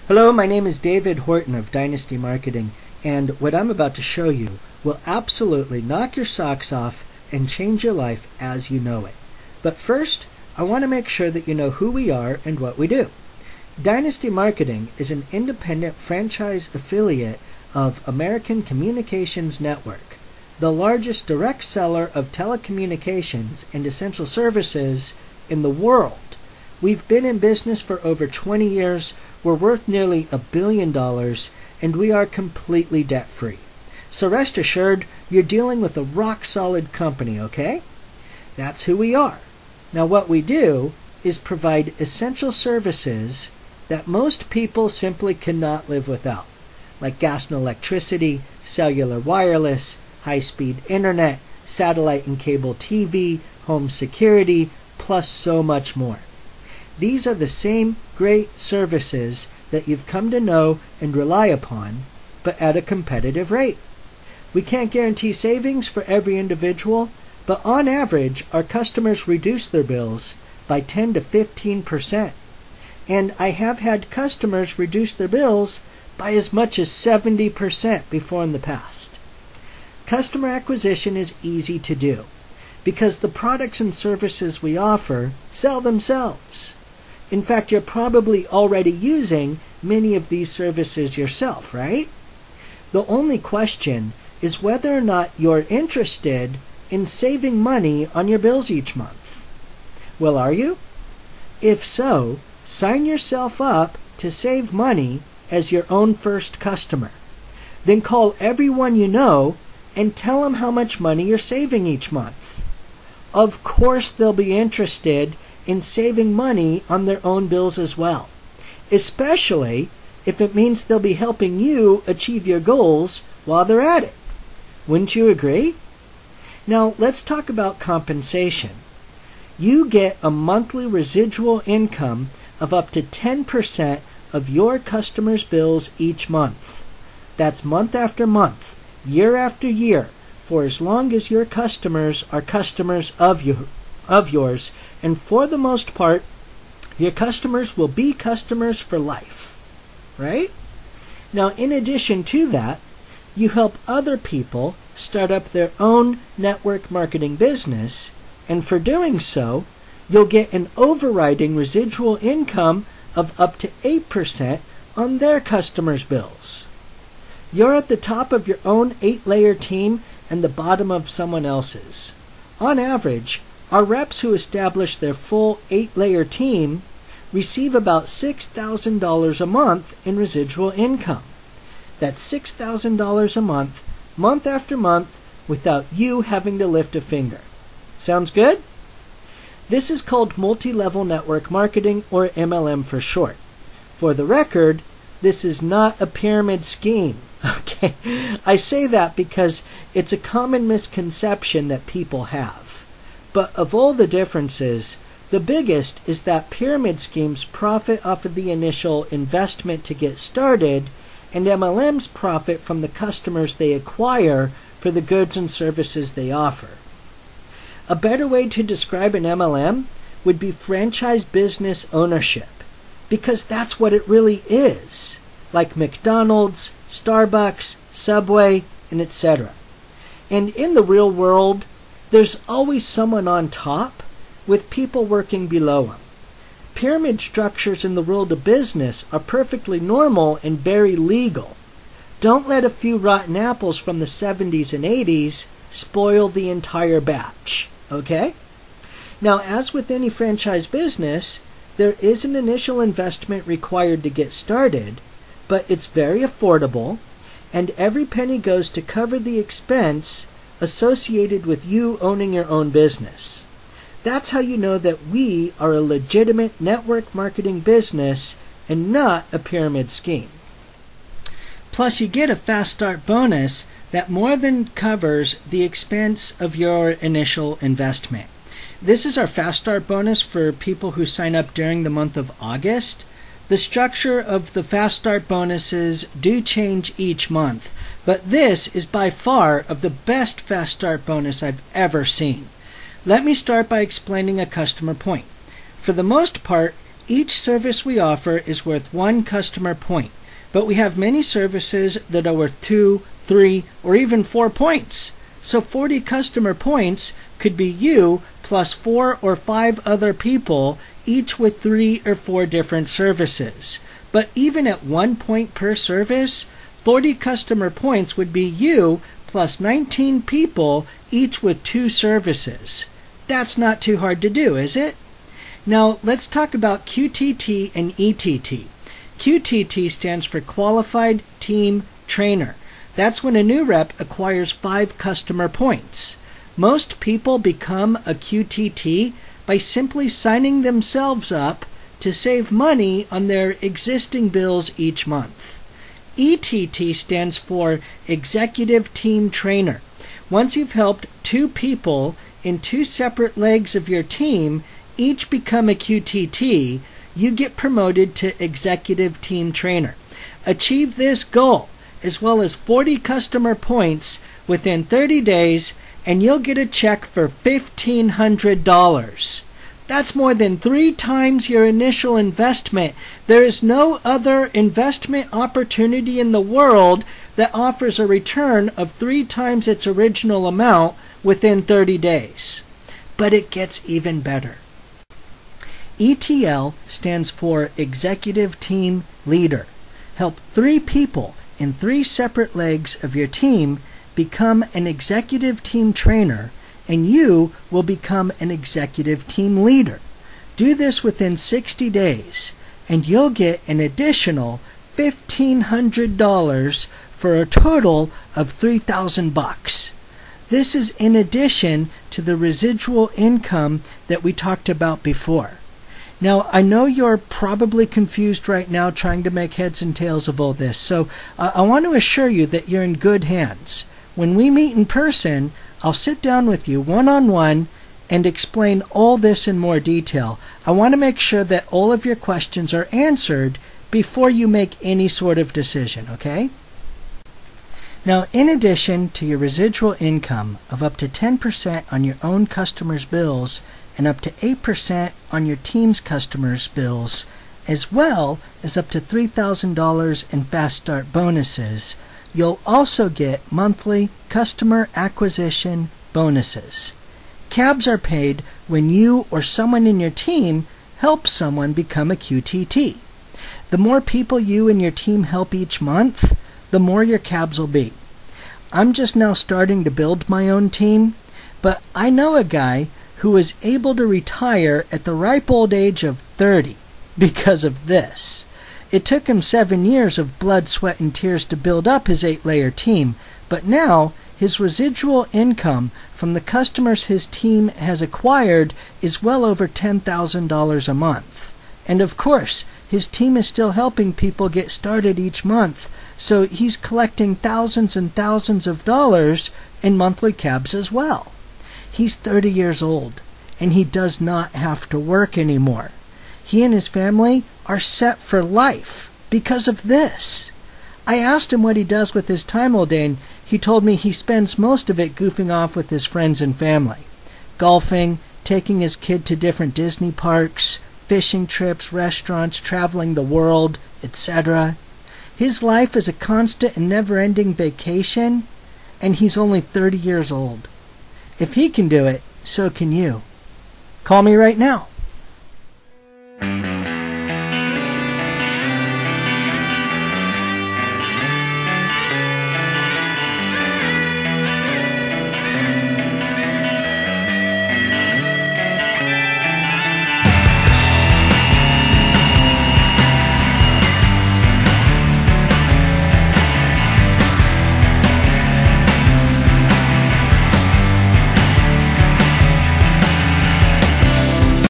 Hello, my name is David Horton of Dynasty Marketing, and what I'm about to show you will absolutely knock your socks off and change your life as you know it. But first, I want to make sure that you know who we are and what we do. Dynasty Marketing is an independent franchise affiliate of American Communications Network, the largest direct seller of telecommunications and essential services in the world. We've been in business for over 20 years, we're worth nearly $1 billion, and we are completely debt-free. So rest assured, you're dealing with a rock-solid company, okay? That's who we are. Now what we do is provide essential services that most people simply cannot live without, like gas and electricity, cellular wireless, high-speed internet, satellite and cable TV, home security, plus so much more. These are the same great services that you've come to know and rely upon, but at a competitive rate. We can't guarantee savings for every individual, but on average, our customers reduce their bills by 10 to 15%. And I have had customers reduce their bills by as much as 70% before in the past. Customer acquisition is easy to do because the products and services we offer sell themselves. In fact, you're probably already using many of these services yourself, right? The only question is whether or not you're interested in saving money on your bills each month. Well, are you? If so, sign yourself up to save money as your own first customer. Then call everyone you know and tell them how much money you're saving each month. Of course they'll be interested in saving money on their own bills as well, especially if it means they'll be helping you achieve your goals while they're at it. Wouldn't you agree? Now let's talk about compensation. You get a monthly residual income of up to 10% of your customers' bills each month. That's month after month, year after year, for as long as your customers are customers of yours, and for the most part, your customers will be customers for life, right? Now, in addition to that, you help other people start up their own network marketing business, and for doing so, you'll get an overriding residual income of up to 8% on their customers' bills. You're at the top of your own 8-layer team and the bottom of someone else's. On average, our reps who establish their full 8-layer team receive about $6,000 a month in residual income. That's $6,000 a month, month after month, without you having to lift a finger. Sounds good? This is called multi-level network marketing, or MLM for short. For the record, this is not a pyramid scheme. Okay, I say that because it's a common misconception that people have. But of all the differences, the biggest is that pyramid schemes profit off of the initial investment to get started, and MLMs profit from the customers they acquire for the goods and services they offer. A better way to describe an MLM would be franchise business ownership, because that's what it really is, like McDonald's, Starbucks, Subway, and etc. And in the real world, there's always someone on top with people working below them. Pyramid structures in the world of business are perfectly normal and very legal. Don't let a few rotten apples from the 70s and 80s spoil the entire batch, okay? Now, as with any franchise business, there is an initial investment required to get started, but it's very affordable, and every penny goes to cover the expense associated with you owning your own business. That's how you know that we are a legitimate network marketing business and not a pyramid scheme. Plus, you get a fast start bonus that more than covers the expense of your initial investment. This is our fast start bonus for people who sign up during the month of August. The structure of the fast start bonuses do change each month, but this is by far of the best fast start bonus I've ever seen. Let me start by explaining a customer point. For the most part, each service we offer is worth 1 customer point, but we have many services that are worth 2, 3, or even 4 points. So 40 customer points could be you plus 4 or 5 other people, each with 3 or 4 different services. But even at 1 point per service, 40 customer points would be you plus 19 people, each with 2 services. That's not too hard to do, is it? Now let's talk about QTT and ETT. QTT stands for Qualified Team Trainer. That's when a new rep acquires 5 customer points. Most people become a QTT by simply signing themselves up to save money on their existing bills each month. ETT stands for Executive Team Trainer. Once you've helped 2 people in 2 separate legs of your team each become a QTT, you get promoted to Executive Team Trainer. Achieve this goal, as well as 40 customer points within 30 days, and you'll get a check for $1,500. That's more than 3 times your initial investment. There is no other investment opportunity in the world that offers a return of 3 times its original amount within 30 days. But it gets even better. ETL stands for Executive Team Leader. Help 3 people in 3 separate legs of your team become an Executive Team Trainer, and you will become an Executive Team Leader. Do this within 60 days, and you'll get an additional $1,500 for a total of $3,000. This is in addition to the residual income that we talked about before. Now, I know you're probably confused right now trying to make heads and tails of all this, so I want to assure you that you're in good hands. When we meet in person, I'll sit down with you one-on-one and explain all this in more detail. I want to make sure that all of your questions are answered before you make any sort of decision, okay? Now, in addition to your residual income of up to 10% on your own customers' bills and up to 8% on your team's customers' bills, as well as up to $3,000 in Fast Start bonuses, you'll also get monthly customer acquisition bonuses. CABs are paid when you or someone in your team helps someone become a QTT. The more people you and your team help each month, the more your CABs will be. I'm just now starting to build my own team, but I know a guy who was able to retire at the ripe old age of 30 because of this. It took him 7 years of blood, sweat, and tears to build up his 8-layer team, but now his residual income from the customers his team has acquired is well over $10,000 a month. And of course, his team is still helping people get started each month, so he's collecting thousands and thousands of dollars in monthly CABs as well. He's 30 years old, and he does not have to work anymore. He and his family are set for life because of this. I asked him what he does with his time all day, and he told me he spends most of it goofing off with his friends and family. Golfing, taking his kid to different Disney parks, fishing trips, restaurants, traveling the world, etc. His life is a constant and never-ending vacation, and he's only 30 years old. If he can do it, so can you. Call me right now.